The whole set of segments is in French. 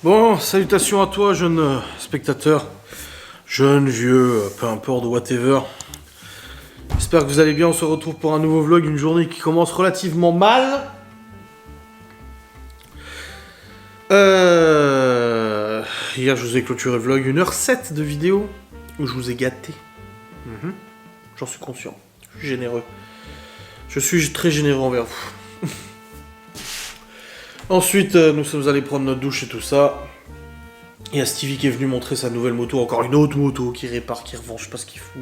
Bon, salutations à toi, jeune spectateur, jeune, vieux, peu importe, whatever. J'espère que vous allez bien, on se retrouve pour un nouveau vlog, une journée qui commence relativement mal. Hier, je vous ai clôturé le vlog, 1h07 de vidéo, où je vous ai gâté. J'en suis conscient, je suis généreux. Je suis très généreux envers vous. Ensuite, nous sommes allés prendre notre douche et tout ça. Il y a Stevie qui est venu montrer sa nouvelle moto, encore une autre moto qui répare, qui revend, je sais pas ce qu'il fout.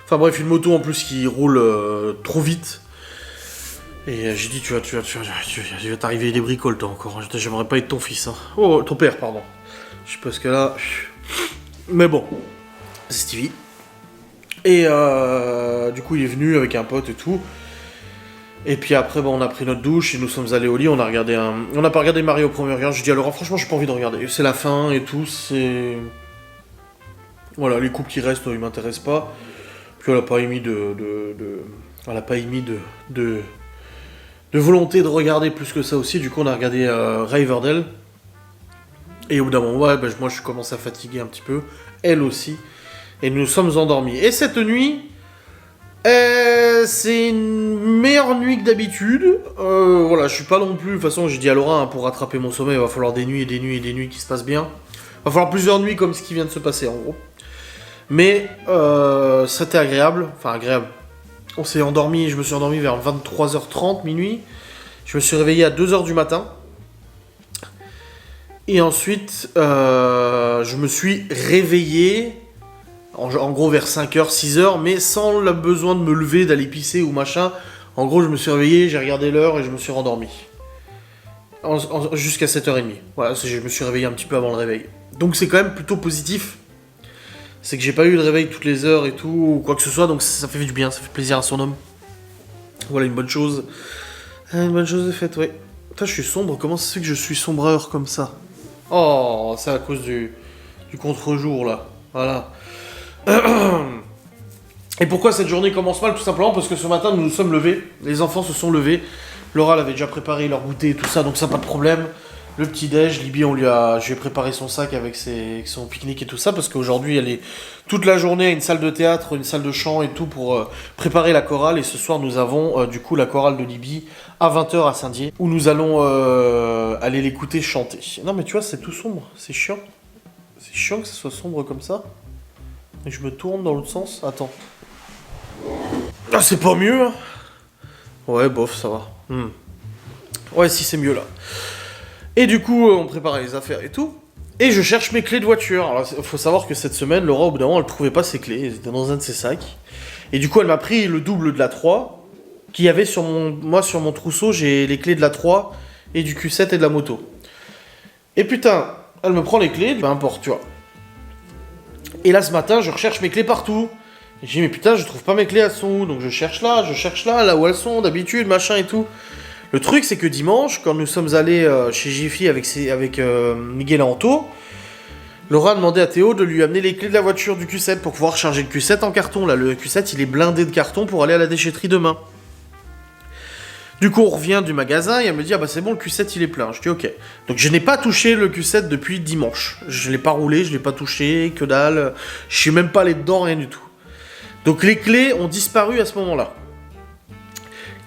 Enfin bref, une moto en plus qui roule trop vite. Et j'ai dit, tu vas t'arriver des bricoles toi encore. J'aimerais pas être ton fils. Hein. Oh, ton père, pardon. Je sais pas ce que là. Mais bon, c'est Stevie. Et du coup, il est venu avec un pote et tout. Et puis après, on a pris notre douche et nous sommes allés au lit. On n'a pas regardé Mario au premier regard. J'ai dit alors, franchement, j'ai pas envie de regarder. C'est la fin et tout. C'est voilà, les couples qui restent, ils m'intéressent pas. Puis elle a pas émis elle a pas émis de volonté de regarder plus que ça aussi. Du coup, on a regardé Riverdale. Et au bout d'un moment, moi, je commence à fatiguer un petit peu. Elle aussi. Et nous sommes endormis. Et cette nuit. C'est une meilleure nuit que d'habitude. Voilà, je suis pas non plus. De toute façon, j'ai dit à Laura, hein, pour rattraper mon sommeil, il va falloir des nuits et des nuits et des nuits qui se passent bien. Il va falloir plusieurs nuits comme ce qui vient de se passer en gros. Mais c'était agréable. Enfin, agréable. On s'est endormi, je me suis endormi vers 23h30, minuit. Je me suis réveillé à 2h du matin. Et ensuite, je me suis réveillé. En gros vers 5h, 6h, mais sans le besoin de me lever, d'aller pisser ou machin. En gros, je me suis réveillé, j'ai regardé l'heure et je me suis rendormi. Jusqu'à 7h30. Voilà, je me suis réveillé un petit peu avant le réveil. Donc c'est quand même plutôt positif. C'est que j'ai pas eu de réveil toutes les heures et tout, ou quoi que ce soit, donc ça fait du bien, ça fait plaisir à son homme. Voilà, une bonne chose. Une bonne chose de faite, ouais. Putain, je suis sombre, comment ça se fait que je suis sombreur comme ça? Oh, c'est à cause du contre-jour, là. Voilà. Et pourquoi cette journée commence mal? Tout simplement parce que ce matin nous nous sommes levés, les enfants se sont levés, Laura elle avait déjà préparé leur goûter et tout ça, donc ça pas de problème. Le petit déj, Libby je lui ai préparé son sac avec son pique-nique et tout ça, parce qu'aujourd'hui elle est toute la journée à une salle de théâtre, une salle de chant et tout pour préparer la chorale, et ce soir nous avons du coup la chorale de Libby à 20h à Saint-Dié, où nous allons aller l'écouter chanter. Non mais tu vois, c'est tout sombre, c'est chiant. C'est chiant que ce soit sombre comme ça. Et je me tourne dans l'autre sens. Attends. Ah, c'est pas mieux, hein. Ouais, bof, ça va. Ouais, si, c'est mieux, là. Et du coup, on préparait les affaires et tout. Et je cherche mes clés de voiture. Alors, il faut savoir que cette semaine, Laura, au bout d'un moment, elle trouvait pas ses clés. Elles étaient dans un de ses sacs. Et du coup, elle m'a pris le double de la 3. Qu'il y avait sur mon trousseau, j'ai les clés de la 3 et du Q7 et de la moto. Et putain, elle me prend les clés, peu importe, tu vois. Et là, ce matin, je recherche mes clés partout. Et je dis, mais putain, je trouve pas mes clés, elles sont où? Donc je cherche là où elles sont, d'habitude, machin et tout. Le truc, c'est que dimanche, quand nous sommes allés chez Jiffy avec Miguel Anto, Laura a demandé à Théo de lui amener les clés de la voiture du Q7 pour pouvoir charger le Q7 en carton. Là, le Q7, il est blindé de carton pour aller à la déchetterie demain. Du coup, on revient du magasin et elle me dit, ah bah c'est bon, le Q7 il est plein. Je dis, ok. Donc je n'ai pas touché le Q7 depuis dimanche. Je l'ai pas roulé, je l'ai pas touché, que dalle. Je suis même pas allé dedans, rien du tout. Donc les clés ont disparu à ce moment-là.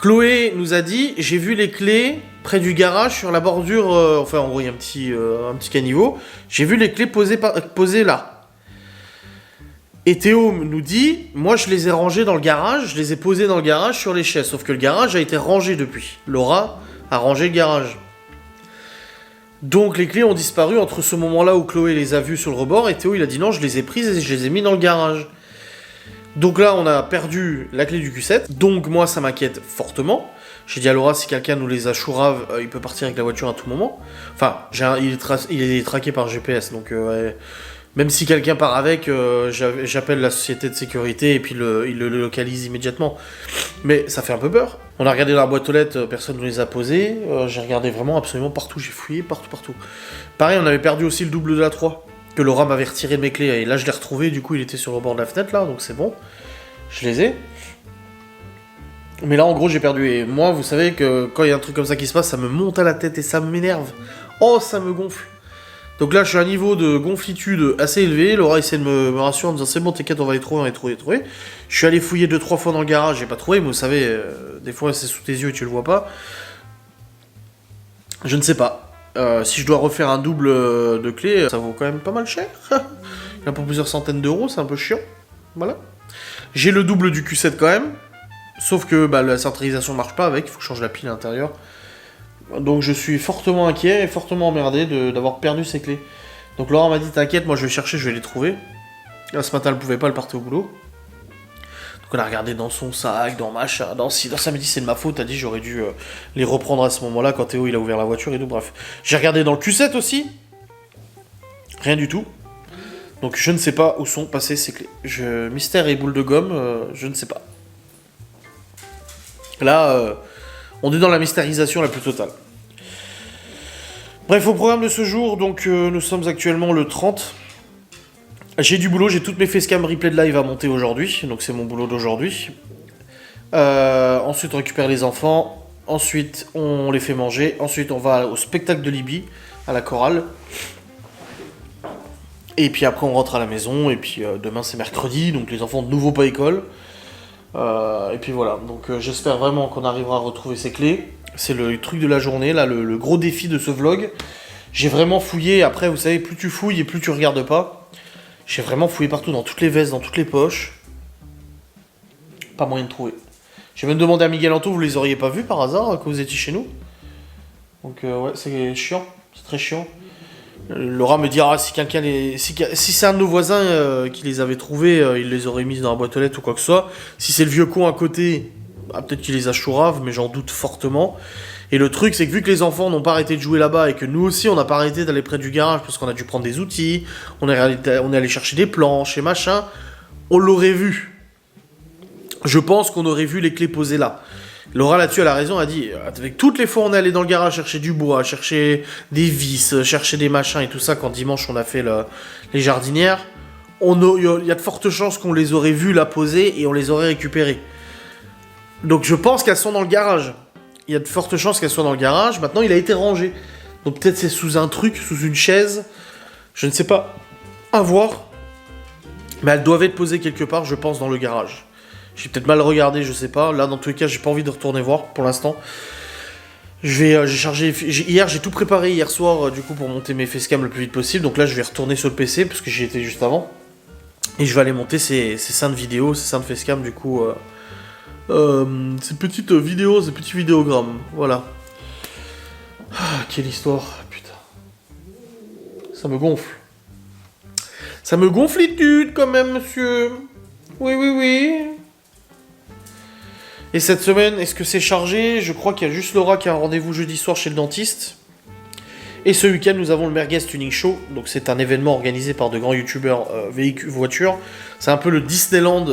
Chloé nous a dit, j'ai vu les clés près du garage sur la bordure, enfin en gros il y a un petit caniveau. J'ai vu les clés posées là. Et Théo nous dit, moi je les ai rangées dans le garage, je les ai posées dans le garage sur les chaises, sauf que le garage a été rangé depuis. Laura a rangé le garage. Donc les clés ont disparu entre ce moment-là où Chloé les a vues sur le rebord, et Théo il a dit non, je les ai prises et je les ai mis dans le garage. Donc là on a perdu la clé du Q7, donc moi ça m'inquiète fortement. J'ai dit à Laura, si quelqu'un nous les achourave, il peut partir avec la voiture à tout moment. Enfin, il est traqué par GPS, donc... Même si quelqu'un part avec, j'appelle la société de sécurité et puis il le localise immédiatement. Mais ça fait un peu peur. On a regardé dans la boîte aux lettres, personne ne les a posées. J'ai regardé vraiment absolument partout, j'ai fouillé partout. Pareil, on avait perdu aussi le double de la 3, que Laura m'avait retiré de mes clés. Et là, je l'ai retrouvé, du coup, il était sur le bord de la fenêtre, là, donc c'est bon. Je les ai. Mais là, en gros, j'ai perdu. Et moi, vous savez que quand il y a un truc comme ça qui se passe, ça me monte à la tête et ça m'énerve. Oh, ça me gonfle. Donc là, je suis à un niveau de gonflitude assez élevé. Laura essaie de me rassurer en me disant c'est bon, t'inquiète, on va les trouver, on va les trouver. Je suis allé fouiller 2-3 fois dans le garage, j'ai pas trouvé, mais vous savez, des fois c'est sous tes yeux et tu le vois pas. Je ne sais pas. Si je dois refaire un double de clé, ça vaut quand même pas mal cher. Il y a pour plusieurs centaines d'euros, c'est un peu chiant. Voilà. J'ai le double du Q7 quand même. Sauf que la centralisation marche pas avec, il faut que je change la pile à l'intérieur. Donc je suis fortement inquiet et fortement emmerdé d'avoir perdu ces clés. Donc Laura m'a dit t'inquiète, moi je vais chercher, je vais les trouver. Là, ce matin elle pouvait pas, elle partait au boulot. Donc elle a regardé dans son sac, dans machin, dans ça m'a dit c'est de ma faute, elle a dit j'aurais dû les reprendre à ce moment-là quand Théo il a ouvert la voiture et tout, bref. J'ai regardé dans le Q7 aussi. Rien du tout. Donc je ne sais pas où sont passées ces clés. Mystère et boule de gomme, je ne sais pas. Là, on est dans la mystérisation la plus totale. Bref, au programme de ce jour, donc nous sommes actuellement le 30. J'ai du boulot, j'ai toutes mes facecam replay de live à monter aujourd'hui, donc c'est mon boulot d'aujourd'hui. Ensuite, on récupère les enfants. Ensuite, on les fait manger. Ensuite, on va au spectacle de Libye, à la chorale. Et puis après, on rentre à la maison. Et puis demain, c'est mercredi, donc les enfants de nouveau pas école. Et puis voilà, donc j'espère vraiment qu'on arrivera à retrouver ces clés. C'est le truc de la journée, là, le gros défi de ce vlog. J'ai vraiment fouillé, après vous savez, plus tu fouilles et plus tu regardes pas. J'ai vraiment fouillé partout, dans toutes les vestes, dans toutes les poches. Pas moyen de trouver. J'ai même demandé à Miguel Anto, vous les auriez pas vus par hasard quand vous étiez chez nous? Donc ouais, c'est chiant, c'est très chiant. Laura me dira si quelqu'un si c'est un de nos voisins qui les avait trouvés, il les aurait mis dans la boîte aux lettres ou quoi que ce soit. Si c'est le vieux con à côté, peut-être qu'il les a chouraves, mais j'en doute fortement. Et le truc, c'est que vu que les enfants n'ont pas arrêté de jouer là-bas et que nous aussi on n'a pas arrêté d'aller près du garage parce qu'on a dû prendre des outils, on est allé chercher des planches et machin, on l'aurait vu. Je pense qu'on aurait vu les clés posées là. Laura là-dessus, elle a raison, elle a dit, avec toutes les fois on est allé dans le garage chercher du bois, chercher des vis, chercher des machins et tout ça, quand dimanche on a fait les jardinières, il y a de fortes chances qu'on les aurait vues la poser et on les aurait récupérées. Donc je pense qu'elles sont dans le garage. Il y a de fortes chances qu'elles soient dans le garage, maintenant il a été rangé. Donc peut-être c'est sous un truc, sous une chaise, je ne sais pas, à voir. Mais elles doivent être posées quelque part, je pense, dans le garage. J'ai peut-être mal regardé, je sais pas. Là, dans tous les cas, j'ai pas envie de retourner voir pour l'instant. J'ai chargé. Hier, j'ai tout préparé hier soir, du coup, pour monter mes facecam le plus vite possible. Donc là, je vais retourner sur le PC parce que j'y étais juste avant. Et je vais aller monter ces saintes vidéos, ces saintes facecam, du coup. Ces petites vidéos, ces petits vidéogrammes. Voilà. Ah, quelle histoire, putain. Ça me gonfle. Ça me gonflitude quand même, monsieur. Oui, oui, oui. Et cette semaine, est-ce que c'est chargé? Je crois qu'il y a juste Laura qui a un rendez-vous jeudi soir chez le dentiste. Et ce week-end, nous avons le Merguez Tuning Show. Donc c'est un événement organisé par de grands youtubeurs véhicules, voitures. C'est un peu le Disneyland.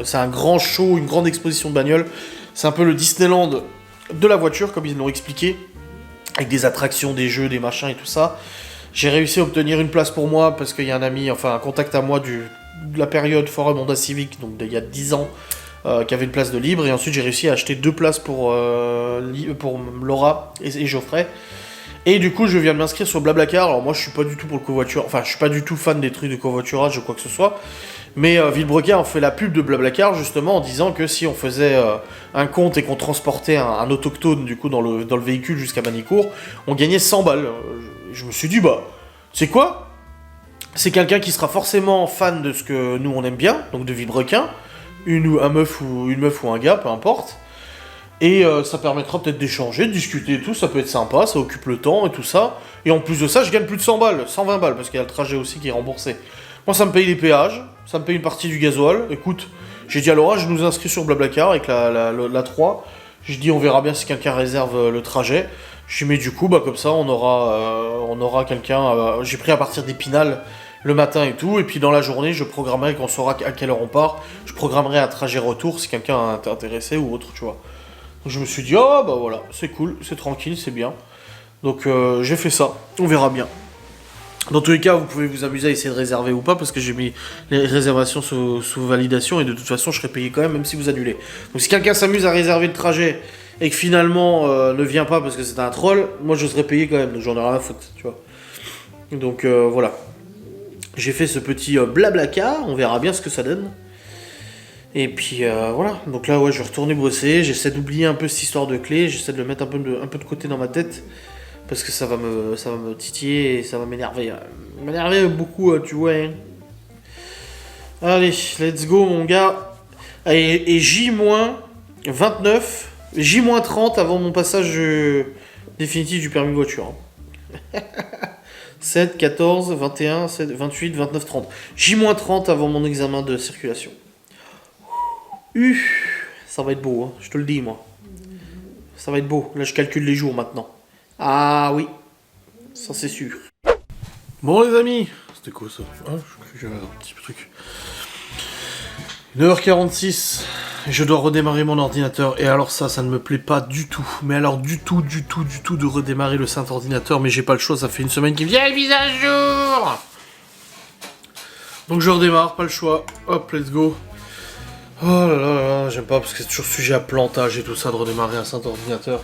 C'est un grand show, une grande exposition de bagnoles. C'est un peu le Disneyland de la voiture, comme ils l'ont expliqué. Avec des attractions, des jeux, des machins et tout ça. J'ai réussi à obtenir une place pour moi parce qu'il y a un ami, enfin un contact à moi de la période Forum Honda Civic, donc d'il y a 10 ans. Qui avait une place de libre, et ensuite j'ai réussi à acheter 2 places pour Laura et Geoffrey. Et du coup, je viens de m'inscrire sur Blablacar. Alors moi, je suis pas du tout pour le covoiturage, enfin, je suis pas du tout fan des trucs de covoiturage ou quoi que ce soit. Mais Villebrequin a fait la pub de Blablacar justement en disant que si on faisait un compte et qu'on transportait un autochtone du coup dans le véhicule jusqu'à Manicourt, on gagnait 100 balles. Je me suis dit c'est quoi? C'est quelqu'un qui sera forcément fan de ce que nous on aime bien, donc de Villebrequin. Une meuf ou un gars, peu importe. Et ça permettra peut-être d'échanger, de discuter et tout, ça peut être sympa, ça occupe le temps et tout ça. Et en plus de ça, je gagne plus de 100 balles, 120 balles, parce qu'il y a le trajet aussi qui est remboursé. Moi, ça me paye les péages, ça me paye une partie du gasoil. Écoute, j'ai dit à Laura, je nous inscris sur Blablacar avec la 3. J'ai dit, on verra bien si quelqu'un réserve le trajet. Je dis, mais du coup, comme ça, on aura quelqu'un... j'ai pris à partir d'Épinal le matin et tout, et puis dans la journée, je programmerai, quand on saura à quelle heure on part, je programmerai un trajet retour si quelqu'un est intéressé ou autre, tu vois. Donc je me suis dit, voilà, c'est cool, c'est tranquille, c'est bien. Donc j'ai fait ça, on verra bien. Dans tous les cas, vous pouvez vous amuser à essayer de réserver ou pas, parce que j'ai mis les réservations sous validation, et de toute façon, je serai payé quand même si vous annulez. Donc si quelqu'un s'amuse à réserver le trajet, et que finalement ne vient pas parce que c'est un troll, moi je serai payé quand même, donc j'en ai rien à foutre, tu vois. Donc voilà. J'ai fait ce petit blablacar, on verra bien ce que ça donne. Et puis voilà, donc là ouais, je vais retourner bosser, j'essaie d'oublier un peu cette histoire de clé, j'essaie de le mettre un peu de côté dans ma tête. Parce que ça va me titiller et ça va m'énerver. M'énerver beaucoup, tu vois. Hein. Allez, let's go mon gars. Et J-29, J-30 avant mon passage définitif du permis de voiture. 7, 14, 21, 7, 28, 29, 30. J-30 avant mon examen de circulation. Ça va être beau, hein, je te le dis moi. Ça va être beau. Là, je calcule les jours maintenant. Ah oui, ça c'est sûr. Bon les amis, c'était quoi ça? Ah, je crois que j'avais un petit truc. 9h46, je dois redémarrer mon ordinateur. Et alors ça ne me plaît pas du tout. Mais alors du tout de redémarrer le saint ordinateur. Mais j'ai pas le choix, ça fait une semaine qu'il me dit hey, mise à jour. Donc je redémarre, pas le choix. Hop, let's go. Oh là là là, j'aime pas parce que c'est toujours sujet à plantage et tout ça de redémarrer un saint ordinateur.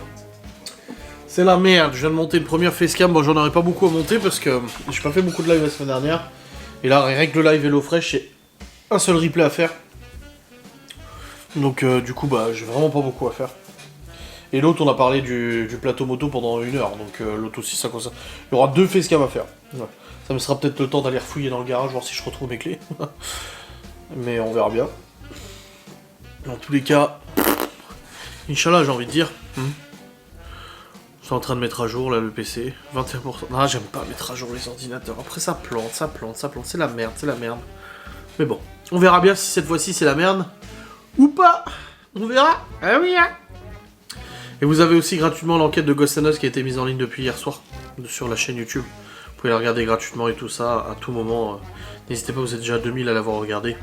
C'est la merde, je viens de monter une première facecam, bon j'en aurais pas beaucoup à monter parce que j'ai pas fait beaucoup de live la semaine dernière. Et là, rien que le live HelloFresh, j'ai un seul replay à faire. Donc du coup, bah j'ai vraiment pas beaucoup à faire. Et l'autre, on a parlé du plateau moto pendant 1 heure, donc l'autre aussi ça concerne. Il y aura 2 facecams à faire. Ouais. Ça me sera peut-être le temps d'aller refouiller dans le garage, voir si je retrouve mes clés. Mais on verra bien. Dans tous les cas, Inch'Allah j'ai envie de dire. Je suis en train de mettre à jour là le PC, 21%. Ah j'aime pas mettre à jour les ordinateurs, après ça plante, c'est la merde. Mais bon, on verra bien si cette fois-ci c'est la merde ou pas. On verra. Ah oui hein. Et vous avez aussi gratuitement l'enquête de Ghost and Us qui a été mise en ligne depuis hier soir sur la chaîne YouTube. Vous pouvez la regarder gratuitement et tout ça à tout moment. N'hésitez pas, vous êtes déjà 2000 à l'avoir regardé.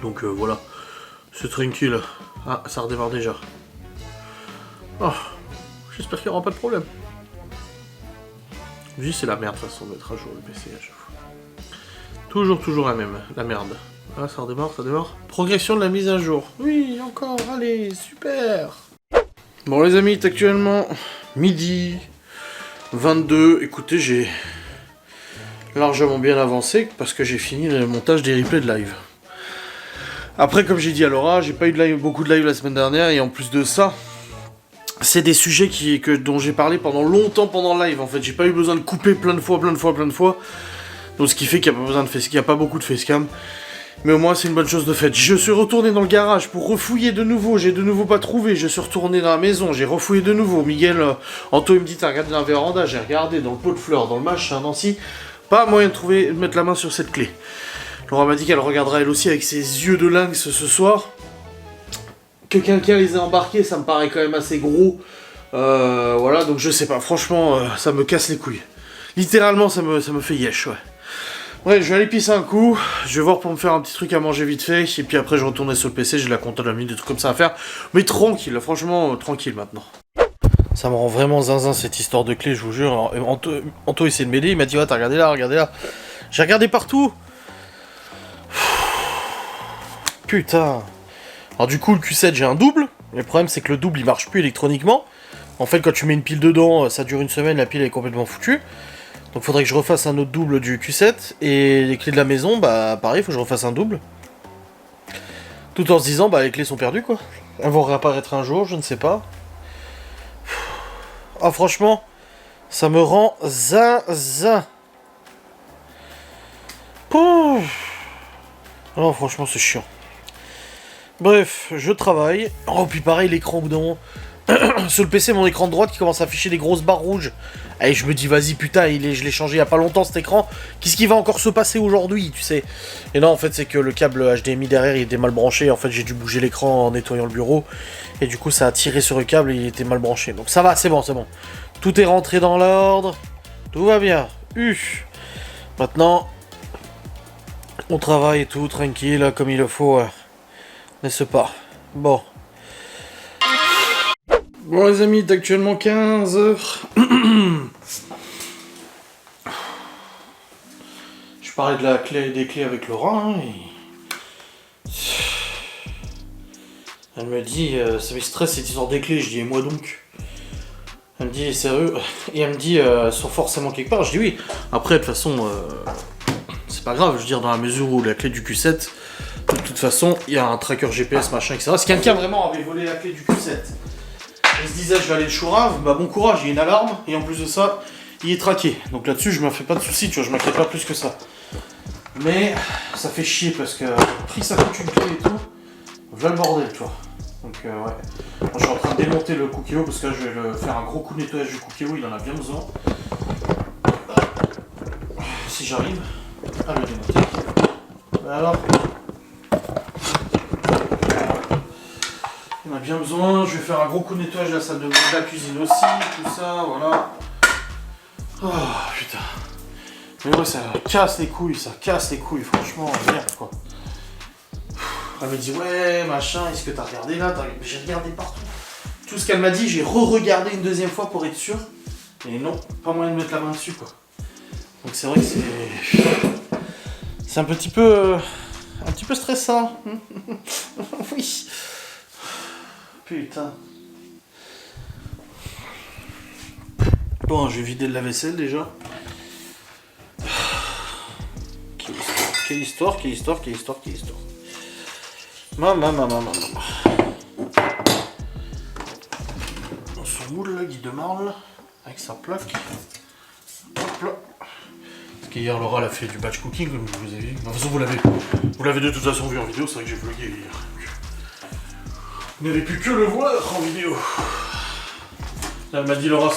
Donc voilà, c'est tranquille. Ah ça redémarre déjà. Oh. J'espère qu'il n'y aura pas de problème. Oui, c'est la merde de toute façon de mettre à jour le PC à chaque fois. Toujours la merde. Ah, ça redémarre. Progression de la mise à jour. Oui, encore, allez, super. Bon les amis, c'est actuellement midi 22. Écoutez, j'ai largement bien avancé parce que j'ai fini le montage des replays de live. Après, comme j'ai dit à Laura, j'ai pas eu beaucoup de live la semaine dernière et en plus de ça, c'est des sujets dont j'ai parlé pendant longtemps pendant le live, en fait. J'ai pas eu besoin de couper plein de fois. Donc ce qui fait qu'il n'y a pas beaucoup de facecam. Mais au moins c'est une bonne chose de faite. Je suis retourné dans le garage pour refouiller de nouveau. J'ai de nouveau pas trouvé. Je suis retourné dans la maison. J'ai refouillé de nouveau. Miguel, Anto il me dit t'as regardé dans la véranda. J'ai regardé dans le pot de fleurs, dans le machin, Nancy. Pas moyen de mettre la main sur cette clé. Laura m'a dit qu'elle regardera elle aussi avec ses yeux de lynx ce soir. Que quelqu'un les ait embarqués, ça me paraît quand même assez gros. Voilà, donc je sais pas, franchement, ça me casse les couilles. Littéralement, ça me fait yesh, ouais. Ouais, je vais aller pisser un coup, je vais voir pour me faire un petit truc à manger vite fait, et puis après je retourne sur le PC, j'ai la compta de la minute, des trucs comme ça à faire. Mais tranquille, franchement, tranquille maintenant. Ça me rend vraiment zinzin cette histoire de clé, je vous jure. Alors, Anto il s'est mêlé, il m'a dit ouais, t'as regardé là. J'ai regardé partout. Putain. Alors du coup le Q7 j'ai un double, mais le problème c'est que le double il marche plus électroniquement. En fait quand tu mets une pile dedans ça dure une semaine, la pile est complètement foutue. Donc faudrait que je refasse un autre double du Q7. Et les clés de la maison, bah pareil, faut que je refasse un double. Tout en se disant bah les clés sont perdues quoi. Elles vont réapparaître un jour, je ne sais pas. Ah franchement, ça me rend zinzin. Pouf. Non franchement c'est chiant. Bref, je travaille. Oh, puis pareil, l'écran au bout d'un moment. Sur le PC, mon écran de droite qui commence à afficher des grosses barres rouges. Et je me dis, vas-y, putain, je l'ai changé il y a pas longtemps cet écran. Qu'est-ce qui va encore se passer aujourd'hui, tu sais? Et non, en fait, c'est que le câble HDMI derrière, il était mal branché. En fait, j'ai dû bouger l'écran en nettoyant le bureau. Et du coup, ça a tiré sur le câble et il était mal branché. Donc ça va, c'est bon. Tout est rentré dans l'ordre. Tout va bien. Maintenant, on travaille et tout, tranquille, comme il le faut. N'est-ce pas? Bon. Bon les amis, il est actuellement 15h. Je parlais des clés avec Laura. Elle me dit, ça me stresse cette histoire des clés. Je dis, et moi donc? Elle me dit, sérieux? Et elle me dit, elles sont forcément quelque part. Je dis oui. Après, de toute façon, c'est pas grave. Je veux dire, dans la mesure où la clé du Q7, de toute façon, il y a un tracker GPS, machin, etc. Si quelqu'un vraiment avait volé la clé du Q7, il se disait, je vais aller le Chourave, bah bon courage, il y a une alarme. Et en plus de ça, il est traqué. Donc là-dessus, je me fais pas de soucis, tu vois, je m'inquiète pas plus que ça. Mais ça fait chier parce que pris ça coûte une clé et tout, voilà le bordel, tu vois. Donc ouais. Moi, je suis en train de démonter le Cookéo parce que là, je vais faire un gros coup de nettoyage du Cookéo, il en a bien besoin. Si j'arrive à le démonter. Alors, il en a bien besoin. Je vais faire un gros coup de nettoyage de la salle de la cuisine aussi, tout ça, voilà. Oh putain. Mais ouais, ça casse les couilles, franchement, merde quoi. Elle me dit, ouais, machin, est-ce que t'as regardé là? J'ai regardé partout. Tout ce qu'elle m'a dit, j'ai re-regardé une deuxième fois pour être sûr. Et non, pas moyen de mettre la main dessus quoi. Donc c'est vrai que c'est un petit peu stressant. Oui. Putain. Bon, je vais vider le lave-vaisselle déjà. Quelle histoire. Maman. Son moule là, Guy de Marle, avec sa plaque. Hop là. Parce qu'hier Laura elle a fait du batch cooking comme je vous ai vu. De toute façon vous l'avez de toute façon vu en vidéo, c'est vrai que j'ai vlogué hier. Vous n'avez pu que le voir en vidéo. Là, elle m'a dit Laura,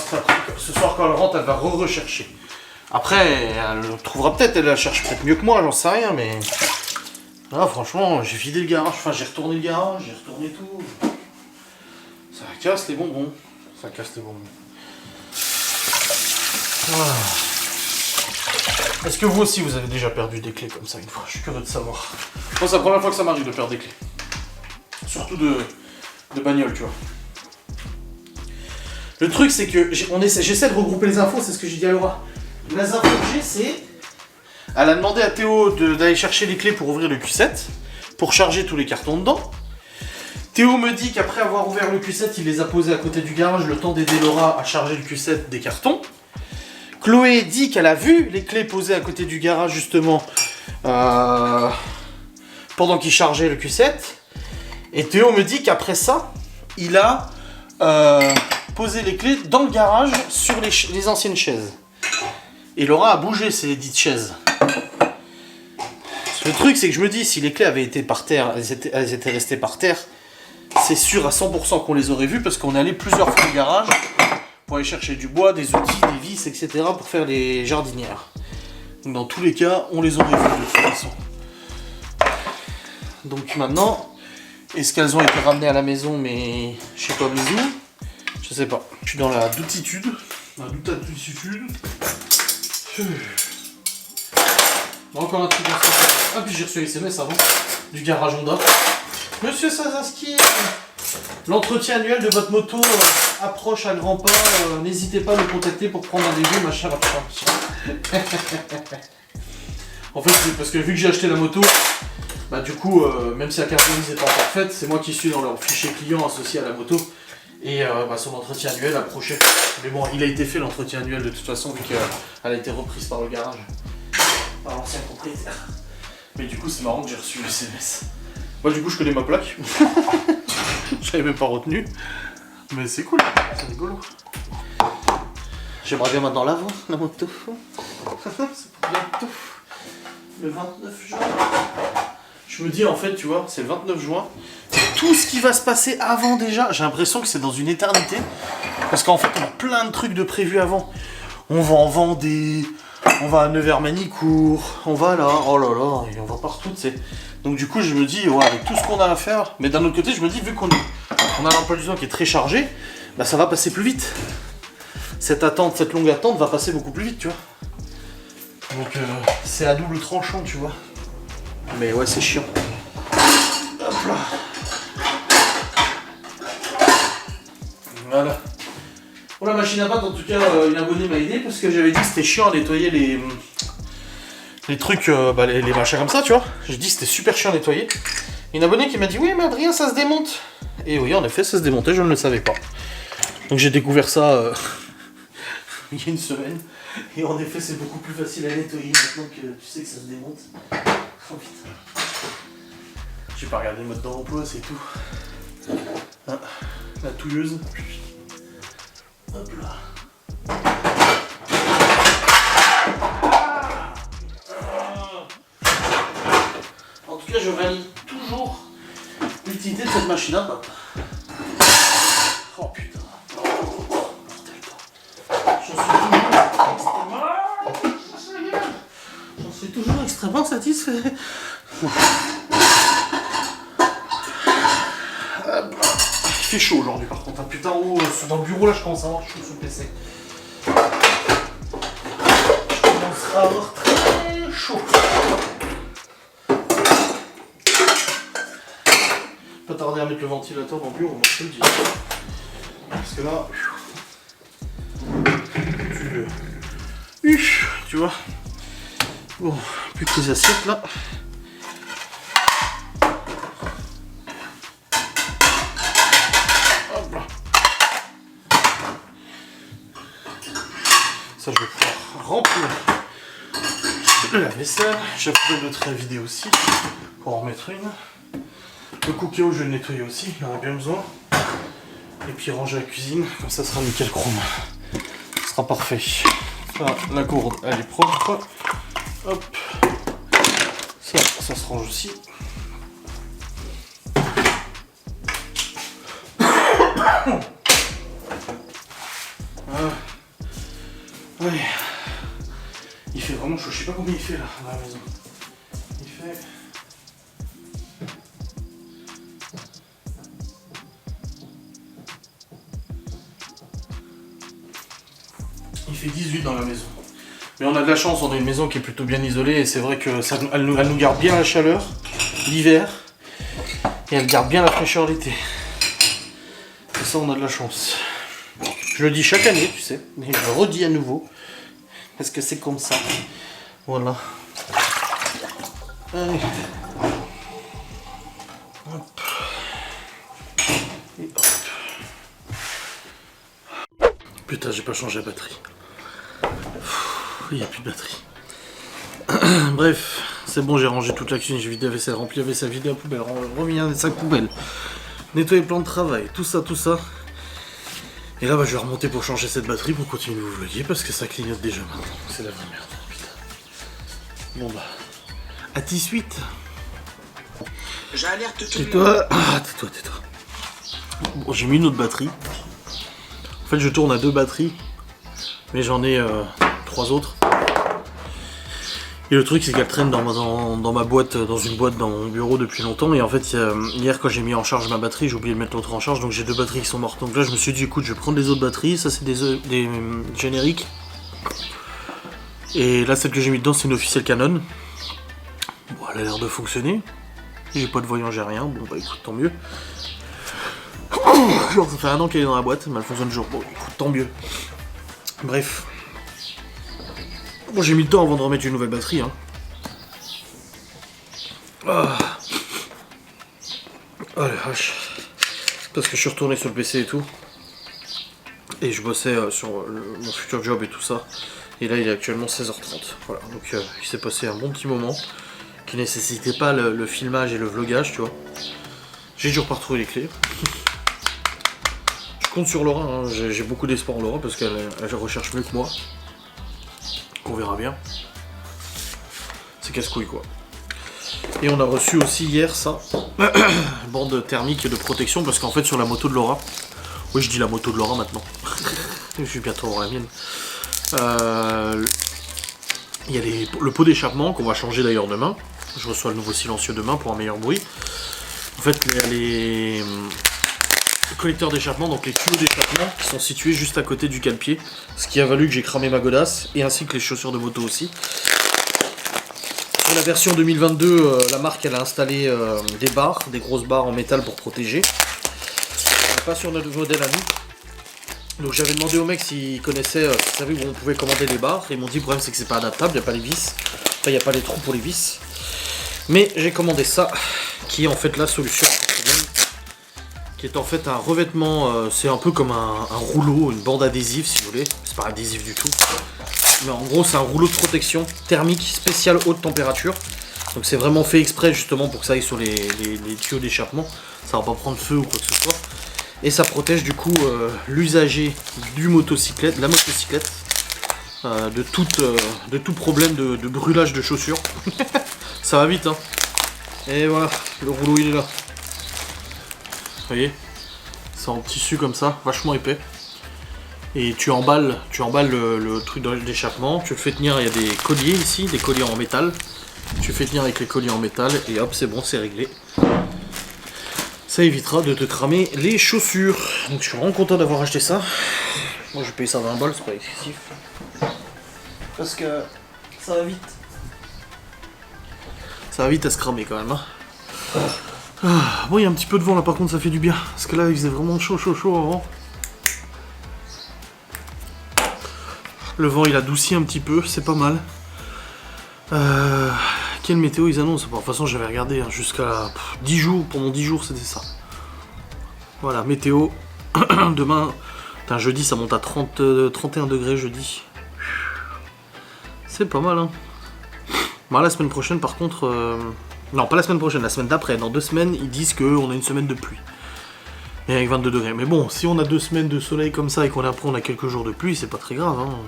ce soir quand elle rentre, elle va rechercher. Après, elle le trouvera peut-être, elle la cherche peut-être mieux que moi, j'en sais rien, mais... Là, franchement, j'ai vidé le garage, enfin j'ai retourné le garage, j'ai retourné tout. Ça casse les bonbons. Voilà. Est-ce que vous aussi, vous avez déjà perdu des clés comme ça une fois? Je suis curieux de savoir. Je pense que c'est la première fois que ça m'arrive de perdre des clés. Surtout de bagnole, tu vois. Le truc, c'est que j'essaie de regrouper les infos, c'est ce que j'ai dit à Laura. Les infos que j'ai, c'est... Elle a demandé à Théo d'aller chercher les clés pour ouvrir le Q7, pour charger tous les cartons dedans. Théo me dit qu'après avoir ouvert le Q7, il les a posés à côté du garage, le temps d'aider Laura à charger le Q7 des cartons. Chloé dit qu'elle a vu les clés posées à côté du garage, justement, pendant qu'il chargeait le Q7. Et Théo me dit qu'après ça, il a posé les clés dans le garage sur les anciennes chaises. Et Laura a bougé ces dites chaises. Le truc, c'est que je me dis, si les clés avaient été par terre, elles étaient restées par terre, c'est sûr à 100% qu'on les aurait vues parce qu'on est allé plusieurs fois au garage pour aller chercher du bois, des outils, des vis, etc. pour faire les jardinières. Donc dans tous les cas, on les aurait vues de toute façon. Donc maintenant, est-ce qu'elles ont été ramenées à la maison, mais je sais pas où? Je sais pas. Je suis dans la doutitude. Bon, encore un truc dans ce... Ah, puis j'ai reçu un SMS avant du garage Honda. Monsieur Sazinski, l'entretien annuel de votre moto approche à grands pas. N'hésitez pas à me contacter pour prendre un début, machin. En fait, c'est parce que vu que j'ai acheté la moto, bah du coup, même si la carte de mise n'est pas encore faite, c'est moi qui suis dans leur fichier client associé à la moto. Et son entretien annuel approchait. Mais bon, il a été fait l'entretien annuel de toute façon, vu qu'elle a été reprise par le garage. Par l'ancien propriétaire. Mais du coup, c'est marrant que j'ai reçu le SMS. Moi, du coup, je connais ma plaque. Je l'avais même pas retenu. Mais c'est cool, c'est rigolo. J'aimerais bien maintenant la vendre, la moto. C'est pour bientôt. Le 29 juin. Je me dis, en fait, tu vois, c'est le 29 juin. Tout ce qui va se passer avant déjà, j'ai l'impression que c'est dans une éternité. Parce qu'en fait, on a plein de trucs de prévus avant. On va en Vendée, on va à Nevers-Manicourt, on va là, oh là là, et on va partout, tu sais. Donc du coup, je me dis, ouais, avec tout ce qu'on a à faire, mais d'un autre côté, je me dis, vu qu'on a l'emploi du temps qui est très chargé, bah ça va passer plus vite. Cette longue attente va passer beaucoup plus vite, tu vois. Donc c'est à double tranchant, tu vois. Mais ouais, c'est chiant. Hop là. Voilà. Pour la machine à pâte, en tout cas, une abonnée m'a aidé parce que j'avais dit que c'était chiant à nettoyer les trucs, les machins comme ça, tu vois. J'ai dit que c'était super chiant à nettoyer. Une abonnée qui m'a dit, oui, mais Adrien, ça se démonte. Et oui, en effet, ça se démontait, je ne le savais pas. Donc j'ai découvert ça il y a une semaine. Et en effet, c'est beaucoup plus facile à nettoyer maintenant que tu sais que ça se démonte. Oh putain. J'ai pas regardé le mode d'emploi, c'est tout. Hein, la touilleuse. Hop là. En tout cas, je valide toujours l'utilité de cette machine à pâte. Oh putain. Mortel quoi. J'en suis toujours extrêmement satisfait. Il fait chaud aujourd'hui par contre. Putain, dans le bureau là, je commence à avoir chaud sur le PC. Je commence à avoir très chaud. Pas tarder à mettre le ventilateur dans le bureau, moi je te le dis. Parce que là, tu vois. Bon, plus que les assiettes là. Hop là. Ça, je vais pouvoir remplir le lave-vaisselle. J'ai pris le trait à vider aussi pour en remettre une. Le cookéo, je vais le nettoyer aussi, il en a bien besoin. Et puis ranger la cuisine, comme ça sera nickel chrome. Ce sera parfait. Là, la gourde, elle est propre. Hop. Ça se range aussi. Ouais. Il fait vraiment chaud, je sais pas combien il fait là dans la maison. Il fait... Il fait 18 dans la maison. Mais on a de la chance, on a une maison qui est plutôt bien isolée et c'est vrai que elle nous garde bien la chaleur l'hiver et elle garde bien la fraîcheur l'été. Et ça, on a de la chance. Je le dis chaque année, tu sais, mais je le redis à nouveau parce que c'est comme ça. Voilà. Allez. Hop. Et hop. Putain, j'ai pas changé la batterie. Il n'y a plus de batterie. Bref, c'est bon, j'ai rangé toute la cuisine, j'ai vidé la vaisselle, rempli la vaisselle, vidé la poubelle, remis un sac poubelle, nettoyé le plan de travail, tout ça. Et là, je vais remonter pour changer cette batterie pour continuer le vlogger parce que ça clignote déjà maintenant. C'est la vraie merde, putain. Bon bah, à tes suite. J'alerte tout le monde. Tais-toi. Ah, tais-toi. Bon, j'ai mis une autre batterie. En fait, je tourne à 2 batteries, mais j'en ai 3 autres. Et le truc, c'est qu'elle traîne dans ma boîte, dans une boîte dans mon bureau depuis longtemps. Et en fait, hier, quand j'ai mis en charge ma batterie, j'ai oublié de mettre l'autre en charge, donc j'ai 2 batteries qui sont mortes. Donc là, je me suis dit, écoute, je vais prendre les autres batteries. Ça, c'est des génériques. Et là, celle que j'ai mis dedans, c'est une officielle Canon. Bon, elle a l'air de fonctionner. J'ai pas de voyant, j'ai rien. Bon, bah écoute, tant mieux. Genre, ça fait 1 an qu'elle est dans la boîte, mais elle fonctionne toujours. Bon, écoute, tant mieux. Bref. Bon, j'ai mis le temps avant de remettre une nouvelle batterie. Hein. Ah. Oh la vache. Parce que je suis retourné sur le PC et tout. Et je bossais sur mon futur job et tout ça. Et là, il est actuellement 16h30. Voilà, donc il s'est passé un bon petit moment qui nécessitait pas le filmage et le vlogage, tu vois. J'ai toujours pas retrouvé les clés. Je compte sur Laura, hein. J'ai beaucoup d'espoir en Laura parce qu'elle recherche mieux que moi. On verra bien. C'est casse-couille quoi. Et on a reçu aussi hier ça, bande thermique de protection parce qu'en fait sur la moto de Laura, oui je dis la moto de Laura maintenant, je suis bientôt avoir la mienne, il y a le pot d'échappement qu'on va changer d'ailleurs demain, je reçois le nouveau silencieux demain pour un meilleur bruit. En fait il y a les collecteurs d'échappement, donc les tuyaux d'échappement qui sont situés juste à côté du cale-pied, ce qui a valu que j'ai cramé ma godasse et ainsi que les chaussures de moto aussi. Sur la version 2022, la marque elle a installé des barres, des grosses barres en métal pour protéger. Pas sur notre modèle à nous. Donc j'avais demandé au mec s'il connaissait, s'il savait où on pouvait commander les barres. Et ils m'ont dit le problème c'est que c'est pas adaptable, il n'y a pas les vis. Enfin il n'y a pas les trous pour les vis. Mais j'ai commandé ça, qui est en fait la solution au problème. qui est en fait un revêtement, c'est un peu comme un rouleau, une bande adhésive si vous voulez, c'est pas adhésif du tout, mais en gros c'est un rouleau de protection thermique spécial haute température, donc c'est vraiment fait exprès justement pour que ça aille sur les tuyaux d'échappement, ça va pas prendre feu ou quoi que ce soit, et ça protège du coup l'usager de la motocyclette, de tout problème de brûlage de chaussures, ça va vite hein, et voilà, le rouleau il est là. Vous voyez, c'est en tissu comme ça, vachement épais. Et tu emballes le truc d'échappement, tu le fais tenir, il y a des colliers ici, des colliers en métal. Tu fais tenir avec les colliers en métal et hop, c'est bon, c'est réglé. Ça évitera de te cramer les chaussures. Donc je suis vraiment content d'avoir acheté ça. Moi je paye ça 20 balles, c'est pas excessif. Parce que ça va vite. Ça va vite à se cramer quand même. Hein. Ah, bon, il y a un petit peu de vent là, par contre, ça fait du bien. Parce que là, il faisait vraiment chaud avant. Le vent, il adoucit un petit peu, c'est pas mal. Quelle météo ils annoncent? Bon, de toute façon, j'avais regardé hein, jusqu'à 10 jours. Pendant 10 jours, c'était ça. Voilà, météo. Demain, jeudi, ça monte à 31 degrés jeudi. C'est pas mal, hein. Bon, la semaine prochaine, par contre... Non, pas la semaine prochaine, la semaine d'après. Dans 2 semaines, ils disent qu'on a une semaine de pluie. Et avec 22 degrés. Mais bon, si on a 2 semaines de soleil comme ça et qu'on après on a quelques jours de pluie, c'est pas très grave. Hein.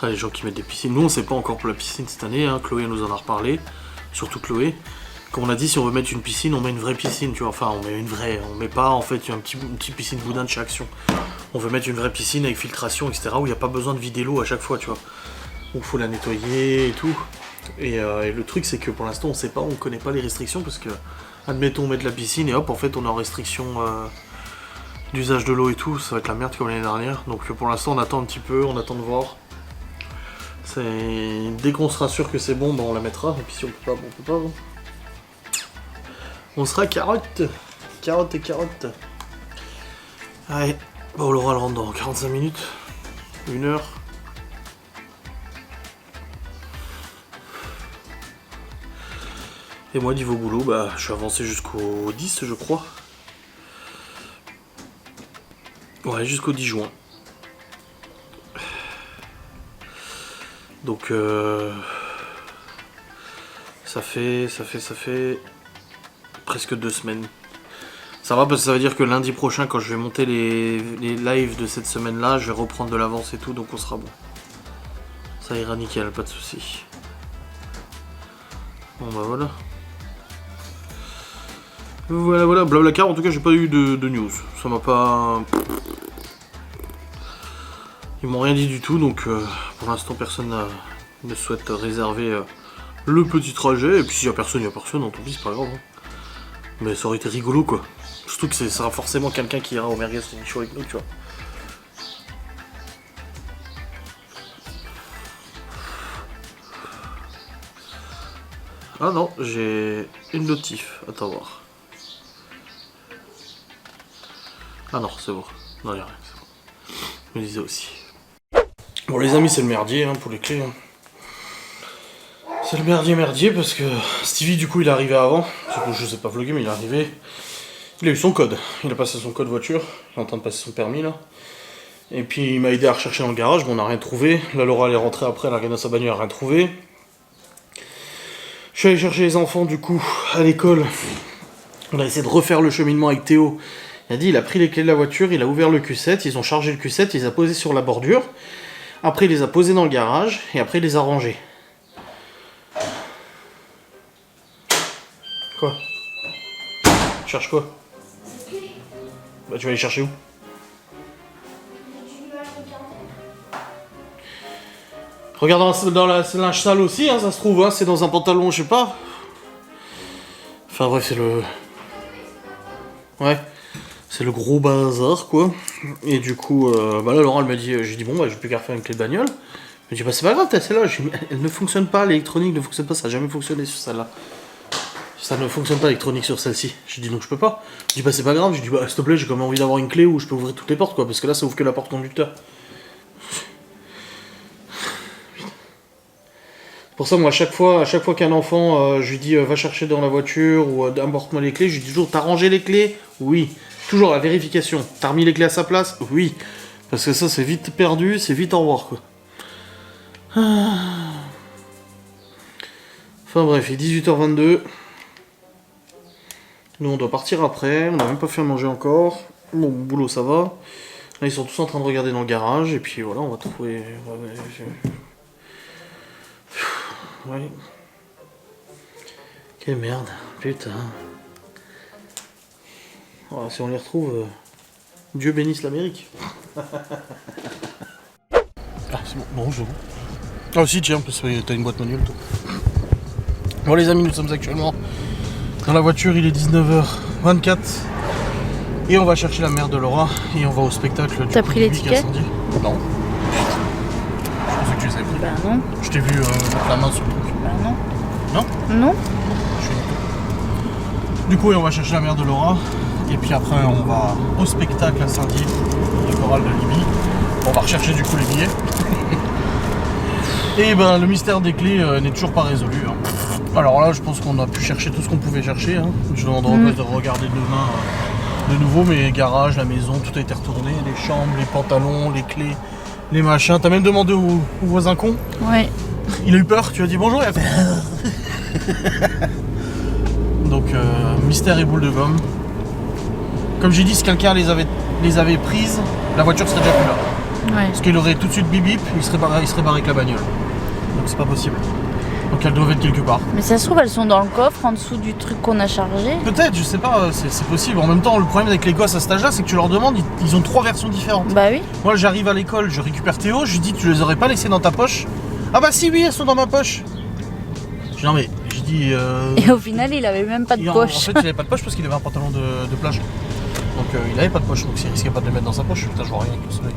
Ah, les gens qui mettent des piscines. Nous, on sait pas encore pour la piscine cette année. Hein. Chloé nous en a reparlé. Surtout Chloé. Comme on a dit, si on veut mettre une piscine, on met une vraie piscine, tu vois. Enfin, on met une vraie. On met pas, en fait, une petite piscine boudin de chez Action. On veut mettre une vraie piscine avec filtration, etc. Où il n'y a pas besoin de vider l'eau à chaque fois, tu vois. Où il faut la nettoyer et tout. Et le truc, c'est que pour l'instant, on sait pas, on connaît pas les restrictions. Parce que, admettons, on met de la piscine et hop, en fait, on est en restriction d'usage de l'eau et tout. Ça va être la merde comme l'année dernière. Donc pour l'instant, on attend un petit peu, on attend de voir. Dès qu'on sera sûr que c'est bon, ben on la mettra. Et puis si on peut pas, bon, on peut pas. Bon. On sera carotte. Carotte et carotte. Allez, bon, Laura elle rentre dans 45 minutes. 1 heure. Et moi, niveau boulot, bah, je suis avancé jusqu'au 10, je crois. Ouais, jusqu'au 10 juin. Donc, ça fait presque 2 semaines. Ça va parce que ça veut dire que lundi prochain, quand je vais monter les lives de cette semaine-là, je vais reprendre de l'avance et tout, donc on sera bon. Ça ira nickel, pas de soucis. Bon bah voilà. Voilà, Blablacar, en tout cas j'ai pas eu de news. Ça m'a pas... Ils m'ont rien dit du tout, donc pour l'instant personne ne souhaite réserver le petit trajet. Et puis s'il y a personne, tant pis, c'est pas grave. Hein. Mais ça aurait été rigolo quoi. Surtout que ce sera forcément quelqu'un qui ira au Merguez Show avec nous, tu vois. Ah non, j'ai une notif, attends voir. Ah non, c'est bon. Non, y'a rien, c'est bon. Je me disais aussi. Bon les amis, c'est le merdier hein, pour les clés. Hein. C'est le merdier parce que Stevie du coup il est arrivé avant. Je sais pas vlogger mais il est arrivé. Il a eu son code. Il a passé son code voiture. Il est en train de passer son permis là. Et puis il m'a aidé à rechercher dans le garage, mais on n'a rien trouvé. Là Laura elle est rentrée après, elle a regardé dans sa bagnole, elle a rien trouvé. Je suis allé chercher les enfants du coup à l'école. On a essayé de refaire le cheminement avec Théo. Il a dit, il a pris les clés de la voiture, il a ouvert le Q7, ils ont chargé le Q7, il les a posés sur la bordure. Après il les a posés dans le garage et après il les a rangés. Quoi? Tu cherches quoi? Bah tu vas aller chercher où? Regarde dans la linge sale aussi, hein, ça se trouve, hein, c'est dans un pantalon, je sais pas. Enfin bref, c'est le... Ouais, c'est le gros bazar, quoi. Et du coup, bah là, Laurent, elle m'a dit, j'ai dit, bon, bah, je vais plus qu'à refaire une clé de bagnole. Elle m'a dit, bah, c'est pas grave, t'as celle-là. Elle ne fonctionne pas, l'électronique ne fonctionne pas, ça a jamais fonctionné sur celle-là. Ça ne fonctionne pas l'électronique sur celle-ci. J'ai dit, donc je peux pas. J'ai dit, bah, c'est pas grave. J'ai dit, bah, s'il te plaît, j'ai quand même envie d'avoir une clé où je peux ouvrir toutes les portes, quoi, parce que là, ça ouvre que la porte conducteur. Pour ça, moi, à chaque fois qu'un enfant, je lui dis va chercher dans la voiture ou apporte-moi les clés, je lui dis toujours t'as rangé les clés? Oui. Toujours la vérification. T'as remis les clés à sa place? Oui. Parce que ça, c'est vite perdu, c'est vite au revoir, quoi. Enfin bref, il est 18h22. Nous, on doit partir après. On n'a même pas fait à manger encore. Bon, boulot, ça va. Là, ils sont tous en train de regarder dans le garage. Et puis voilà, on va trouver... Ouais. Quelle merde. Putain. Voilà, si on les retrouve... Dieu bénisse l'Amérique. Ah, c'est bon. Bonjour. Ah si, tiens, parce que t'as une boîte manuelle, toi. Bon les amis, nous sommes actuellement dans la voiture, il est 19h24 et on va chercher la mère de Laura et on va au spectacle du T'as pris les tickets? Non. Je pensais que tu les avais pris. Bah non. Je t'ai vu mettre la main sur le truc. Bah non. Non? Non. Je suis Du coup, on va chercher la mère de Laura et puis après on va au spectacle à Saint-Dié, le choral de Libye. On va rechercher du coup les billets. Et ben le mystère des clés n'est toujours pas résolu. Hein. Alors là je pense qu'on a pu chercher tout ce qu'on pouvait chercher. Hein. Je demanderai de regarder demain de nouveau, mais garage, la maison, tout a été retourné, les chambres, les pantalons, les clés, les machins. T'as même demandé au voisin con? Ouais. Il a eu peur, tu as dit bonjour, il a fait... Donc mystère et boule de gomme. Comme j'ai dit, si quelqu'un les avait prises, la voiture serait déjà plus là. Ouais. Parce qu'il aurait tout de suite bip bip, il serait barré avec la bagnole. Donc c'est pas possible. Donc elles doivent être quelque part. Mais ça se trouve, elles sont dans le coffre, en dessous du truc qu'on a chargé. Peut-être, je sais pas, c'est possible. En même temps, le problème avec les gosses à cet âge-là, c'est que tu leur demandes, ils ont 3 versions différentes. Bah oui. Moi, j'arrive à l'école, je récupère Théo, je lui dis, tu les aurais pas laissées dans ta poche? Ah bah si, oui, elles sont dans ma poche. Je dis, non mais, je dis... Et au final, il avait même pas de poche. En fait, il avait pas de poche parce qu'il avait un pantalon de plage. Donc il avait pas de poche, donc s'il risquait pas de les mettre dans sa poche, putain, je vois rien avec le soleil.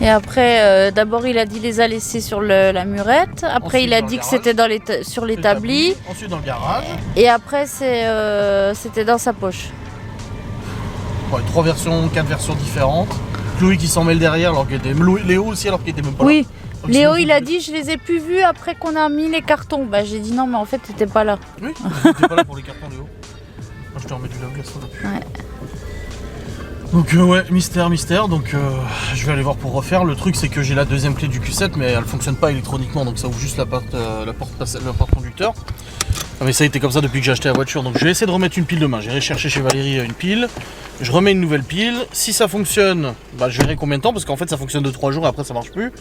Et après, d'abord il a dit les a laissés sur la murette. Après Ensuite, il a dans dit le que garage, c'était sur l'établi. Ensuite dans le garage. Et après c'était dans sa poche. Ouais, 4 versions différentes. Chloé qui s'en mêle derrière alors qu'il était... Léo aussi alors qu'il était même pas Oui. là. Donc, Léo il a dit je les ai plus vus après qu'on a mis les cartons. Bah j'ai dit non mais en fait t'étais pas là. Oui, t'étais pas là pour les cartons Léo. Moi je te remets du lave-glace depuis. Ouais. Donc ouais, mystère, donc je vais aller voir pour refaire. Le truc c'est que j'ai la deuxième clé du Q7 mais elle fonctionne pas électroniquement donc ça ouvre juste la porte conducteur. Ah, mais ça a été comme ça depuis que j'ai acheté la voiture donc je vais essayer de remettre une pile demain. J'irai chercher chez Valérie une pile, je remets une nouvelle pile. Si ça fonctionne, bah, je verrai combien de temps parce qu'en fait ça fonctionne 2-3 jours et après ça marche plus.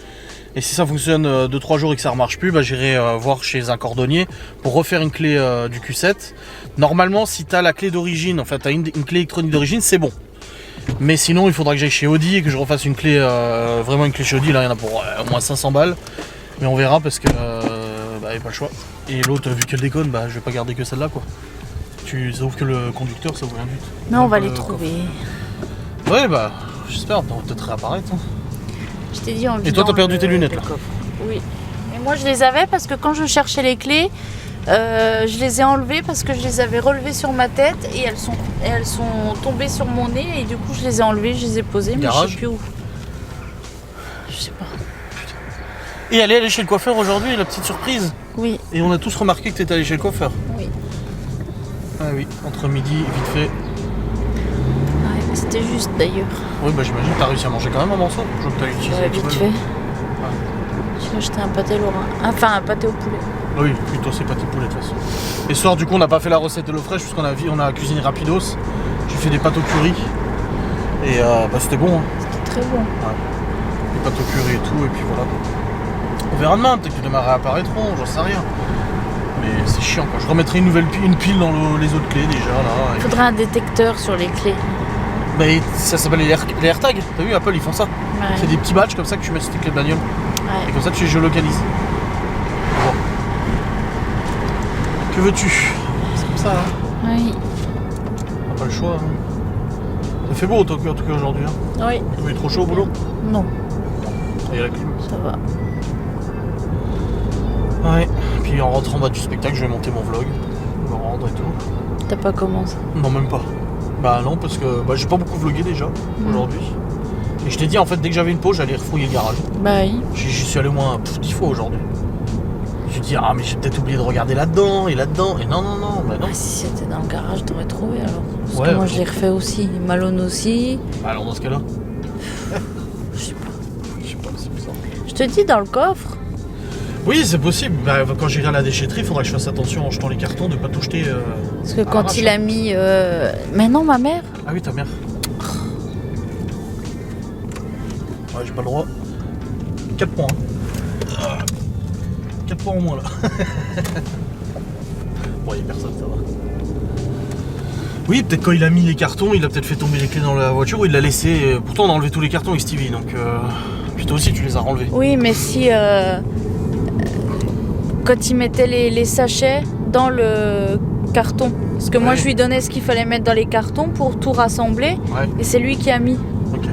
Et si ça fonctionne 2-3 jours et que ça remarche plus, bah, j'irai voir chez un cordonnier pour refaire une clé du Q7. Normalement si tu as la clé d'origine, enfin tu as une clé électronique d'origine, c'est bon. Mais sinon il faudra que j'aille chez Audi et que je refasse une clé, vraiment une clé chez Audi, là il y en a pour au moins 500 balles. Mais on verra parce que bah, il n'y a pas le choix. Et l'autre vu qu'elle déconne, bah, je vais pas garder que celle-là quoi. Ça ouvre que le conducteur, ça ouvre rien du tout. Non on va les trouver. Ouais bah j'espère, on va peut-être réapparaître. Hein. Je t'ai dit en Et toi t'as perdu tes lunettes là? Oui. Mais moi je les avais parce que quand je cherchais les clés, je les ai enlevées parce que je les avais relevées sur ma tête et elles sont tombées sur mon nez et du coup je les ai enlevées, je les ai posées, mais je sais plus où. Je sais pas. Et elle est allée chez le coiffeur aujourd'hui, la petite surprise. Oui. Et on a tous remarqué que tu étais allé chez le coiffeur. Oui. Ah oui, entre midi, vite fait. Ouais, c'était juste d'ailleurs. Oui bah j'imagine que t'as réussi à manger quand même un morceau. Je vois que t'as utilisé Vite fait. J'ai acheté un pâté lorrain. Enfin un pâté au poulet. Oui, plutôt c'est pâté poulet de toute façon. Et ce soir du coup on n'a pas fait la recette de l'eau fraîche puisqu'on a cuisiné rapidos. J'ai fait des pâtes au curry. Et bah c'était bon. Hein. C'était très bon. Ouais. Des pâtes au curry et tout et puis voilà. On verra demain, peut-être que demain réapparaîtront, j'en sais rien. Mais c'est chiant quoi. Je remettrai une pile dans les autres clés déjà là. Il faudrait un détecteur sur les clés. Bah ça s'appelle les AirTags. T'as vu Apple ils font ça. Ouais. C'est des petits badges comme ça que tu mets sur tes clés de bagnole. Ouais. Et comme ça tu les géolocalises. Bon. Que veux-tu? C'est comme ça hein. Oui. On n'a pas le choix. Hein. Ça fait beau en tout cas aujourd'hui. Hein. Oui. Il est trop chaud au boulot? Non. Il y a la clim. Ça va. Ouais. Puis en rentrant bas du spectacle, je vais monter mon vlog. Me rendre et tout. T'as pas commencé? Non même pas. Bah non parce que j'ai pas beaucoup vlogué déjà aujourd'hui. Et je t'ai dit en fait dès que j'avais une pause j'allais refouiller le garage. Bah oui. J'y suis allé au moins 10 fois aujourd'hui. Je dis, ah, mais j'ai peut-être oublié de regarder là-dedans, et là-dedans, et non, bah non. Ah, si c'était dans le garage, t'aurais trouvé alors. Parce Ouais, que moi, bon. je l'ai refait aussi. Malone aussi. Alors, dans ce cas-là, Je sais pas. je sais pas, c'est bizarre. Je te dis, dans le coffre. Oui, c'est possible. Bah, quand j'irai à la déchetterie, il faudra que je fasse attention en jetant les cartons de pas tout jeter. Parce que à quand l'arrache. il a mis. Mais non, ma mère. Ah oui, ta mère. Ouais, j'ai pas le droit. 4 points. Hein. 4 points au moins là. Bon, il y a personne, ça va. Oui, peut-être quand il a mis les cartons, il a peut-être fait tomber les clés dans la voiture ou il l'a laissé. Pourtant, on a enlevé tous les cartons avec Stevie, donc. Puis toi aussi, tu les as enlevés. Oui, mais si. Quand il mettait les sachets dans le carton. Parce que moi, Ouais. je lui donnais ce qu'il fallait mettre dans les cartons pour tout rassembler. Ouais, Et c'est lui qui a mis. ok.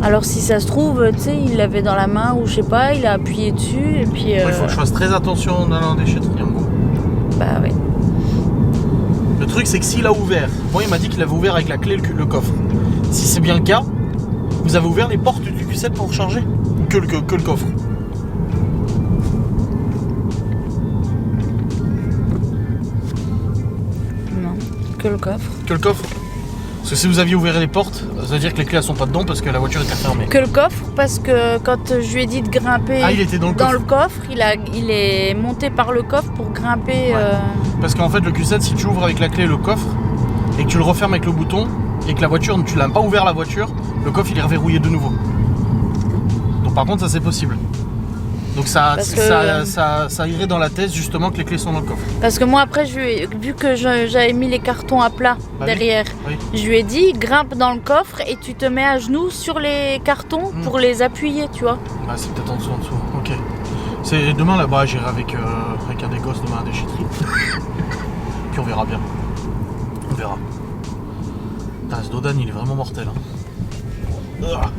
Alors si ça se trouve, tu sais, il l'avait dans la main ou je sais pas, il a appuyé dessus et puis... Il faut que je fasse très attention en allant en déchetterie, en gros. Bah oui. Le truc, c'est que s'il a ouvert, moi il m'a dit qu'il avait ouvert avec la clé le coffre. Si c'est bien le cas, vous avez ouvert les portes du Q7 pour recharger? Ou que le coffre? Non, que le coffre. Que le coffre? Parce que si vous aviez ouvert les portes, ça veut dire que les clés elles sont pas dedans parce que la voiture était fermée. Que le coffre parce que quand je lui ai dit de grimper Ah, il était dans le coffre. il est monté par le coffre pour grimper... Ouais. Parce qu'en fait, le Q7, si tu ouvres avec la clé le coffre et que tu le refermes avec le bouton et que la voiture, tu l'as pas ouvert la voiture, le coffre il est reverrouillé de nouveau. Donc par contre, ça c'est possible. Donc ça irait dans la thèse justement que les clés sont dans le coffre. Parce que moi après, vu que j'avais mis les cartons à plat Bah oui. derrière, Oui. je lui ai dit grimpe dans le coffre et tu te mets à genoux sur les cartons pour les appuyer, tu vois. Bah c'est peut-être en dessous, ok. C'est demain là-bas, j'irai avec un des gosses demain à la déchetterie. Puis on verra bien. On verra. Putain, ce Dodan il est vraiment mortel. Hein. Ah.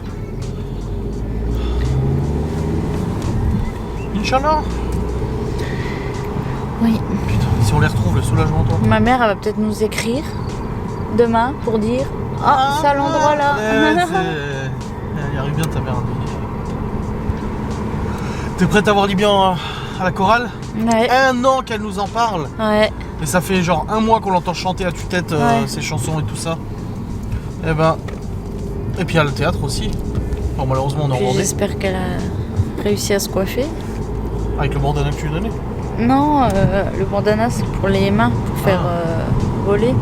Inch'Allah. Oui. Putain, si on les retrouve, le soulagement toi. Ma mère, elle va peut-être nous écrire demain pour dire ah, c'est à l'endroit là. Elle y arrive bien ta mère. T'es prête à voir Libyen à la chorale? Ouais. 1 an qu'elle nous en parle. Ouais. Et ça fait genre 1 mois qu'on l'entend chanter à tue-tête Ouais. ses chansons et tout ça. Et ben. Et puis à le théâtre aussi. Bon, malheureusement on est en Puis Vendée. j'espère qu'elle a réussi à se coiffer. Avec le bandana que tu lui donnais. Non, le bandana c'est pour les mains, pour faire voler.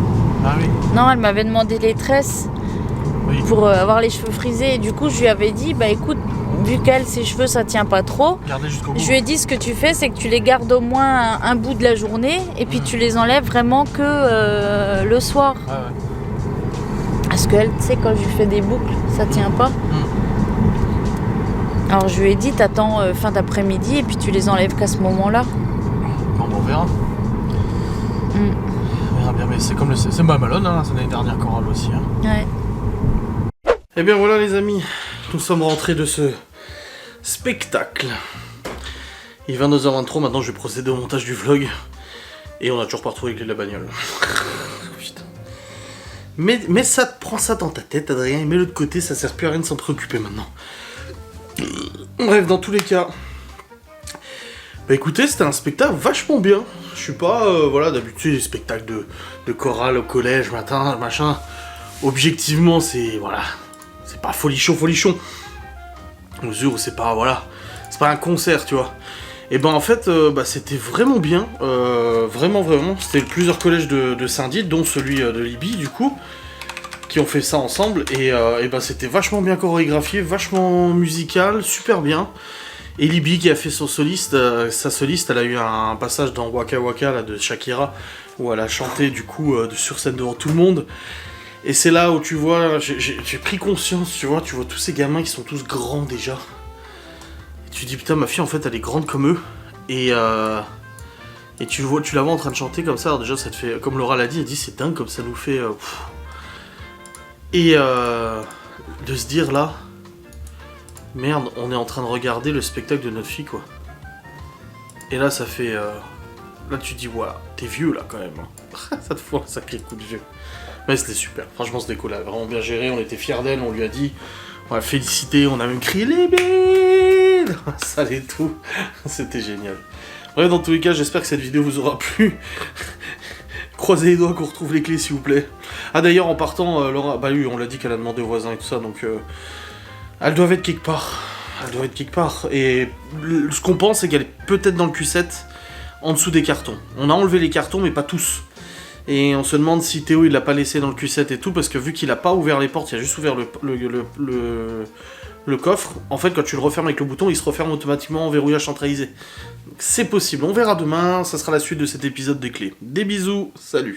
Ah oui. Non, elle m'avait demandé les tresses Oui. pour avoir les cheveux frisés. Et du coup, je lui avais dit, bah écoute, vu qu'elle, ses cheveux, ça tient pas trop. Gardez jusqu'au bout. Je lui ai dit, ce que tu fais, c'est que tu les gardes au moins un bout de la journée et puis tu les enlèves vraiment que le soir. Ouais, ouais. Parce qu'elle, tu sais, quand je lui fais des boucles, ça tient pas. Alors je lui ai dit, t'attends fin d'après-midi et puis tu les enlèves qu'à ce moment-là. Bon, on verra. On verra bien, mais c'est comme c'est Malone, hein, c'est l'année dernière chorale aussi. Hein. Ouais. Et bien voilà les amis, nous sommes rentrés de ce spectacle. Il est 22h23, maintenant je vais procéder au montage du vlog. Et on a toujours pas retrouvé les clés de la bagnole. Putain. Mais ça te prend ça dans ta tête Adrien, et mets-le de côté, ça sert plus à rien de s'en préoccuper maintenant. Bref, dans tous les cas. Bah écoutez, c'était un spectacle vachement bien. Je suis pas, voilà, d'habitude les spectacles de chorale au collège, matin, machin. Objectivement, c'est, voilà, c'est pas folichon. À mesure où c'est pas, voilà, c'est pas un concert, tu vois. Et ben en fait, bah, c'était vraiment bien, vraiment. C'était plusieurs collèges de Saint-Dié, dont celui de Libye, du coup, qui ont fait ça ensemble. Et ben c'était vachement bien chorégraphié, vachement musical, super bien. Et Libye qui a fait son soliste, sa soliste, elle a eu un passage dans Waka Waka là, de Shakira, où elle a chanté du coup sur scène devant tout le monde. Et c'est là où tu vois, j'ai pris conscience, tu vois tous ces gamins qui sont tous grands déjà. Et tu dis putain ma fille en fait elle est grande comme eux. Et tu la vois en train de chanter comme ça, alors déjà ça te fait, comme Laura l'a dit, elle dit c'est dingue comme ça nous fait... Et de se dire là, merde, on est en train de regarder le spectacle de notre fille quoi. Et là ça fait... Là tu te dis voilà, t'es vieux là quand même. Hein. Ça te fout un sacré coup de vieux. Mais c'était super, franchement c'était cool, elle a vraiment bien géré, on était fiers d'elle, on lui a dit, on l'a félicité, on a même crié les belles, ça et tout, c'était génial. Ouais, dans tous les cas, j'espère que cette vidéo vous aura plu. Croisez les doigts qu'on retrouve les clés, s'il vous plaît. Ah, d'ailleurs, en partant, Laura... Bah oui, on l'a dit qu'elle a demandé aux voisins et tout ça, donc... Elles doivent être quelque part. Elles doivent être quelque part. Et ce qu'on pense, c'est qu'elle est peut-être dans le Q7, en dessous des cartons. On a enlevé les cartons, mais pas tous. Et on se demande si Théo, il l'a pas laissé dans le Q7 et tout, parce que vu qu'il a pas ouvert les portes, il a juste ouvert le coffre. En fait, quand tu le refermes avec le bouton, il se referme automatiquement en verrouillage centralisé. Donc, c'est possible. On verra demain. Ça sera la suite de cet épisode des clés. Des bisous. Salut.